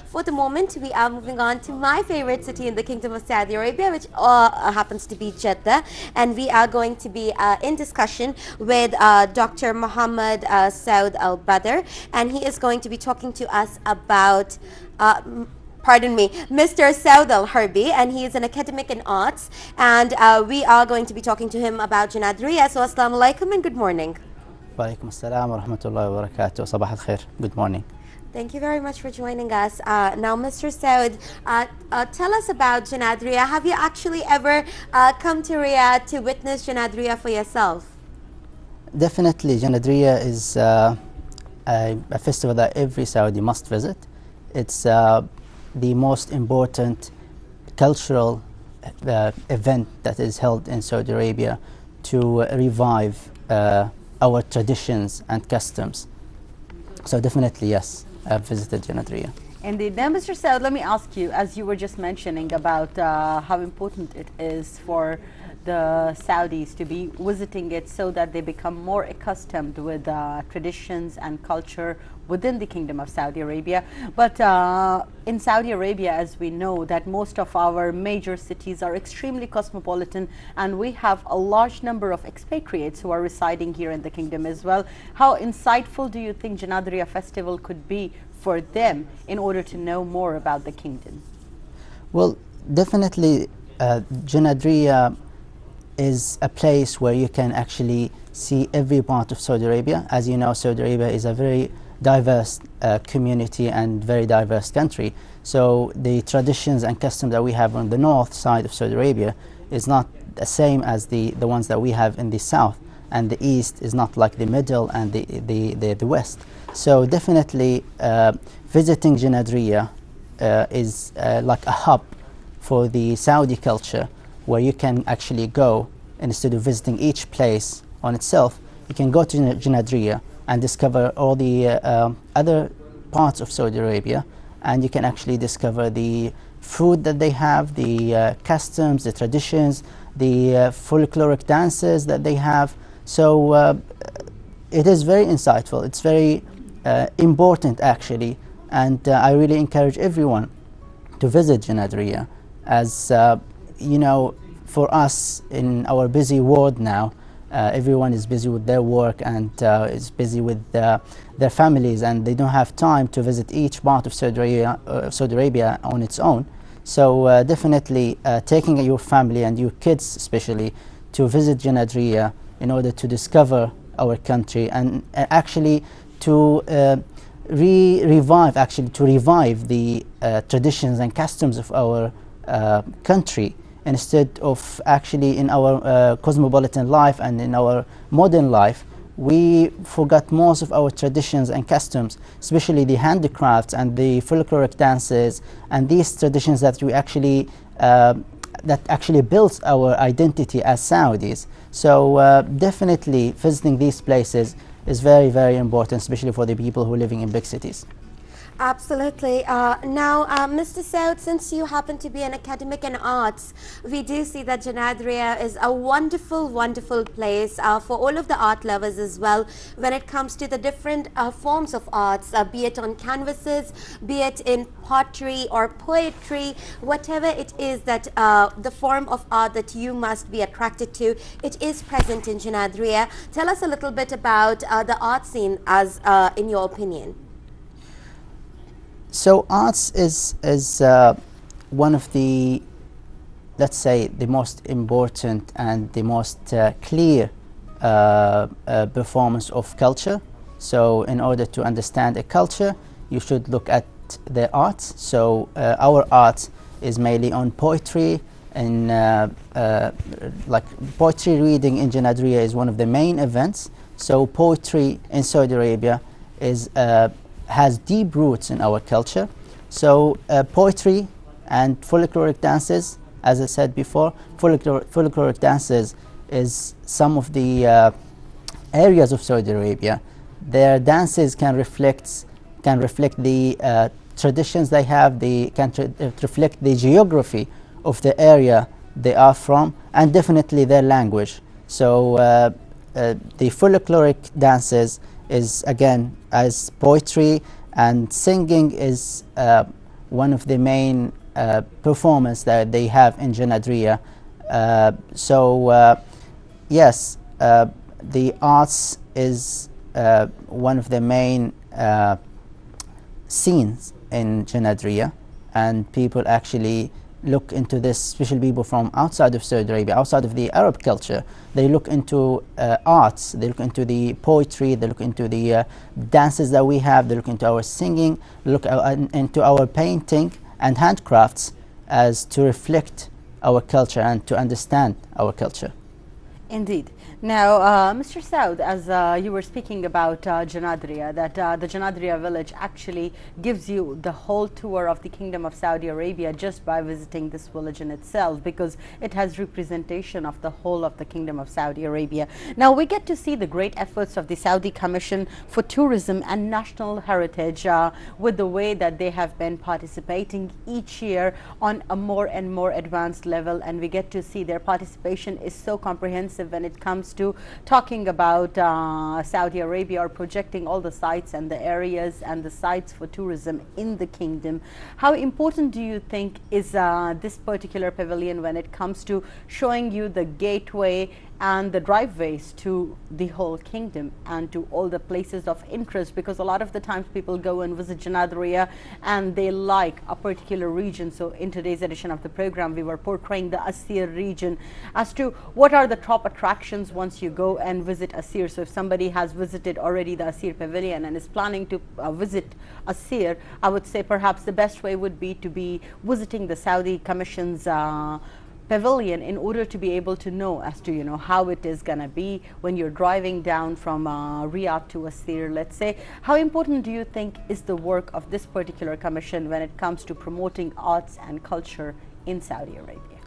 for the moment, we are moving on to my favorite city in the Kingdom of Saudi Arabia, which happens to be Jeddah. And we are going to be in discussion with Dr. Muhammad Saud Al-Badr. And he is going to be talking to us about pardon me, Mr. Saud Al-harbi, and he is an academic in arts, and we are going to be talking to him about Janadriya. So assalamu alaikum and good morning. Walaikum assalam wa rahmatullahi wa barakatuh. Sabah al-khair. Good morning. Thank you very much for joining us. Now, Mr. Saud, tell us about Janadriya. Have you actually ever come to Riyadh to witness Janadriya for yourself? Definitely, Janadriya is a festival that every Saudi must visit. It's the most important cultural event that is held in Saudi Arabia to revive our traditions and customs. So definitely, yes, I've visited Janadriya. Indeed. Now, Mr. Saud, let me ask you, as you were just mentioning about how important it is for the Saudis to be visiting it so that they become more accustomed with traditions and culture within the Kingdom of Saudi Arabia. But in Saudi Arabia, as we know, that most of our major cities are extremely cosmopolitan, and we have a large number of expatriates who are residing here in the kingdom as well. How insightful do you think Janadriya Festival could be for them in order to know more about the kingdom? Well, definitely Janadriya is a place where you can actually see every part of Saudi Arabia. As you know, Saudi Arabia is a very diverse community and very diverse country. So the traditions and customs that we have on the north side of Saudi Arabia is not the same as the ones that we have in the south, and the east is not like the middle and the west. So definitely visiting Janadriya is like a hub for the Saudi culture, where you can actually go, instead of visiting each place on itself, you can go to Janadriya and discover all the other parts of Saudi Arabia, and you can actually discover the food that they have, the customs, the traditions, the folkloric dances that they have. So it is very insightful, it's very important actually, and I really encourage everyone to visit Janadriya. As you know, for us in our busy world now, everyone is busy with their work and is busy with their families, and they don't have time to visit each part of Saudi Arabia on its own. So definitely taking your family and your kids especially to visit Janadriya in order to discover our country, and actually to revive the traditions and customs of our country, instead of actually in our cosmopolitan life and in our modern life, we forgot most of our traditions and customs, especially the handicrafts and the folkloric dances and these traditions that we actually that actually builds our identity as Saudis. So definitely visiting these places is very, very important, especially for the people who are living in big cities. Absolutely. Now, Mr. Saud, since you happen to be an academic in arts, we do see that Janadriya is a wonderful, wonderful place for all of the art lovers as well, when it comes to the different forms of arts, be it on canvases, be it in pottery or poetry, whatever it is that the form of art that you must be attracted to, it is present in Janadriya. Tell us a little bit about the art scene as in your opinion. So arts is one of the, let's say, the most important and the most clear performance of culture. So in order to understand a culture, you should look at the arts. So our art is mainly on poetry, and like poetry reading in Janadriya is one of the main events. So poetry in Saudi Arabia is has deep roots in our culture. So poetry and folkloric dances, as I said before, folkloric dances is some of the areas of Saudi Arabia. Their dances can reflect the traditions they have, they can reflect the geography of the area they are from, and definitely their language. So the folkloric dances is again as poetry, and singing is one of the main performance that they have in Janadria. Yes, the arts is one of the main scenes in Janadria, and people actually look into this, especially people from outside of Saudi Arabia, outside of the Arab culture. They look into arts, they look into the poetry, they look into the dances that we have, they look into our singing, look into our painting and handcrafts as to reflect our culture and to understand our culture. Indeed. Now, Mr. Saud, as you were speaking about Janadria, that the Janadria village actually gives you the whole tour of the Kingdom of Saudi Arabia just by visiting this village in itself, because it has representation of the whole of the Kingdom of Saudi Arabia. Now, we get to see the great efforts of the Saudi Commission for Tourism and National Heritage with the way that they have been participating each year on a more and more advanced level, and we get to see their participation is so comprehensive when it comes to talking about Saudi Arabia, or projecting all the sites and the areas and the sites for tourism in the kingdom. How important do you think is this particular pavilion when it comes to showing you the gateway and the driveways to the whole kingdom and to all the places of interest? Because a lot of the times people go and visit Janadria and they like a particular region. So in today's edition of the program, we were portraying the Asir region as to what are the top attractions once you go and visit Asir. So if somebody has visited already the Asir pavilion and is planning to visit Asir, I would say perhaps the best way would be to be visiting the Saudi Commission's pavilion in order to be able to know as to how it is going to be when you're driving down from Riyadh to Asir, let's say. How important do you think is the work of this particular commission when it comes to promoting arts and culture in Saudi Arabia?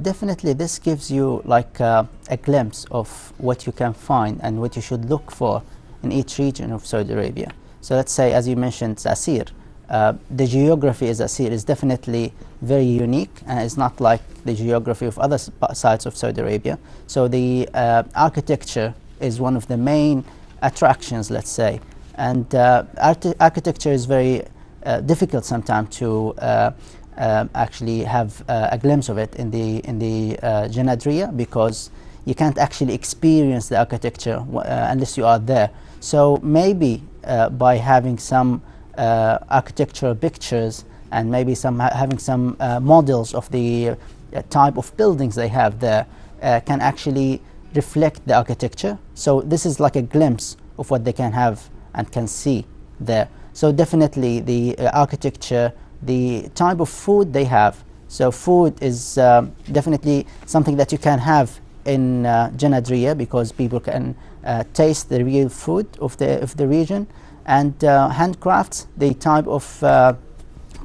Definitely, this gives you like a glimpse of what you can find and what you should look for in each region of Saudi Arabia. So let's say, as you mentioned, Asir. The geography is Asir is definitely very unique, and it's not like the geography of other sites of Saudi Arabia. So the architecture is one of the main attractions, let's say, and architecture is very difficult sometimes to actually have a glimpse of it in the Janadria, because you can't actually experience the architecture unless you are there. So maybe by having some architectural pictures and maybe having some models of the type of buildings they have there can actually reflect the architecture. So this is like a glimpse of what they can have and can see there. So definitely the architecture, the type of food they have. So food is definitely something that you can have in Janadria, because people can taste the real food of the region. And handcrafts, the type of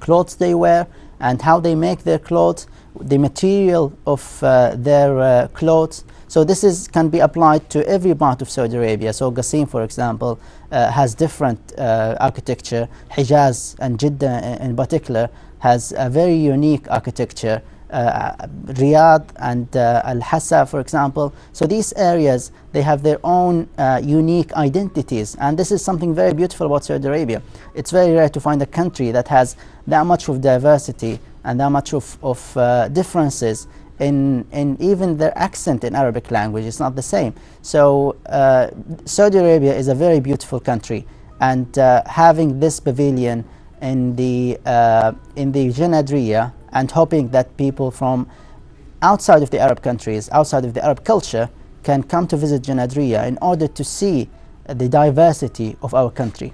clothes they wear and how they make their clothes, the material of their clothes. So this can be applied to every part of Saudi Arabia. So Qasim, for example, has different architecture. Hijaz and Jeddah in particular has a very unique architecture. Riyadh and Al-Hassa, for example. So these areas, they have their own unique identities, and this is something very beautiful about Saudi Arabia. It's very rare to find a country that has that much of diversity and that much of differences in even their accent in Arabic language. It's not the same. So Saudi Arabia is a very beautiful country, and having this pavilion in the Janadria, and hoping that people from outside of the Arab countries, outside of the Arab culture, can come to visit Janadria in order to see the diversity of our country.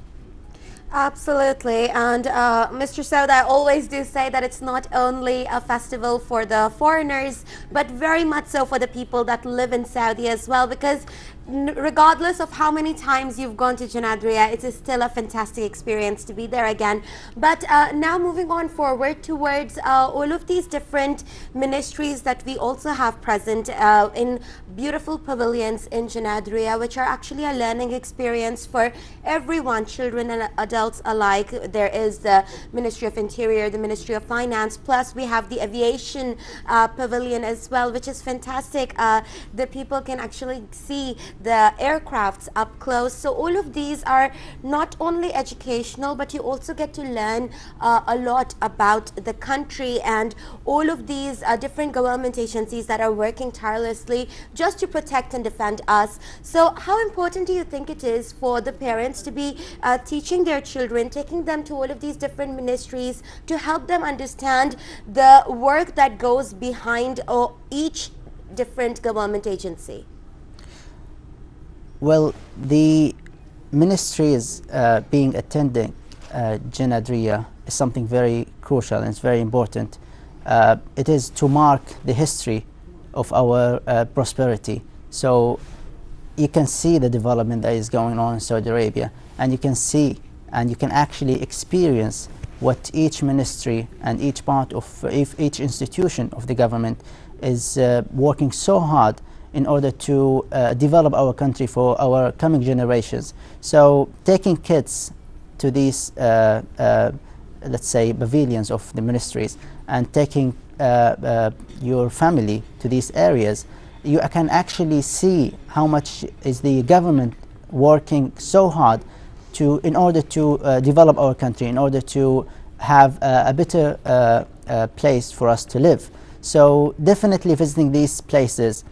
Absolutely. And Mr. Saud, I always do say that it's not only a festival for the foreigners, but very much so for the people that live in Saudi as well, because regardless of how many times you've gone to Janadria, it is still a fantastic experience to be there again. But now moving on forward towards all of these different ministries that we also have present in beautiful pavilions in Janadria, which are actually a learning experience for everyone, children and adults alike. There is the Ministry of Interior, the Ministry of Finance, plus we have the aviation pavilion as well, which is fantastic. The people can actually see the aircrafts up close. So all of these are not only educational, but you also get to learn a lot about the country and all of these different government agencies that are working tirelessly just to protect and defend us. So how important do you think it is for the parents to be teaching their children, taking them to all of these different ministries to help them understand the work that goes behind each different government agency? Well, the ministries being attending Janadriya is something very crucial and it's very important. It is to mark the history of our prosperity. So you can see the development that is going on in Saudi Arabia, and you can see and you can actually experience what each ministry and each part of each institution of the government is working so hard in order to develop our country for our coming generations. So taking kids to these let's say pavilions of the ministries and taking your family to these areas, you can actually see how much is the government working so hard in order to develop our country, in order to have a better place for us to live. So definitely visiting these places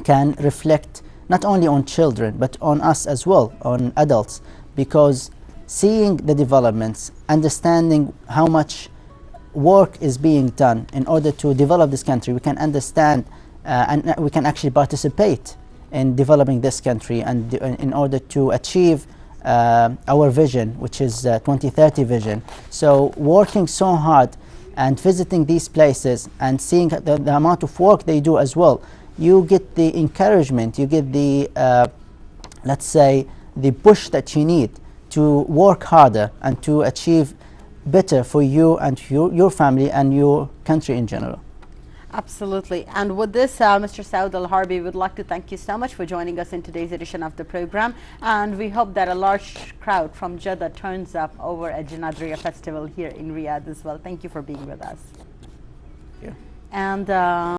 can reflect not only on children but on us as well, on adults, because seeing the developments, understanding how much work is being done in order to develop this country, we can understand and we can actually participate in developing this country and in order to achieve our vision, which is 2030 vision. So working so hard and visiting these places and seeing the amount of work they do as well, you get the encouragement, you get the let's say the push that you need to work harder and to achieve better for you and your family and your country in general. Absolutely. And with this, Mr. Saud Al-Harbi, we would like to thank you so much for joining us in today's edition of the program. And we hope that a large crowd from Jeddah turns up over at Janadriya Festival here in Riyadh as well. Thank you for being with us. Yeah. And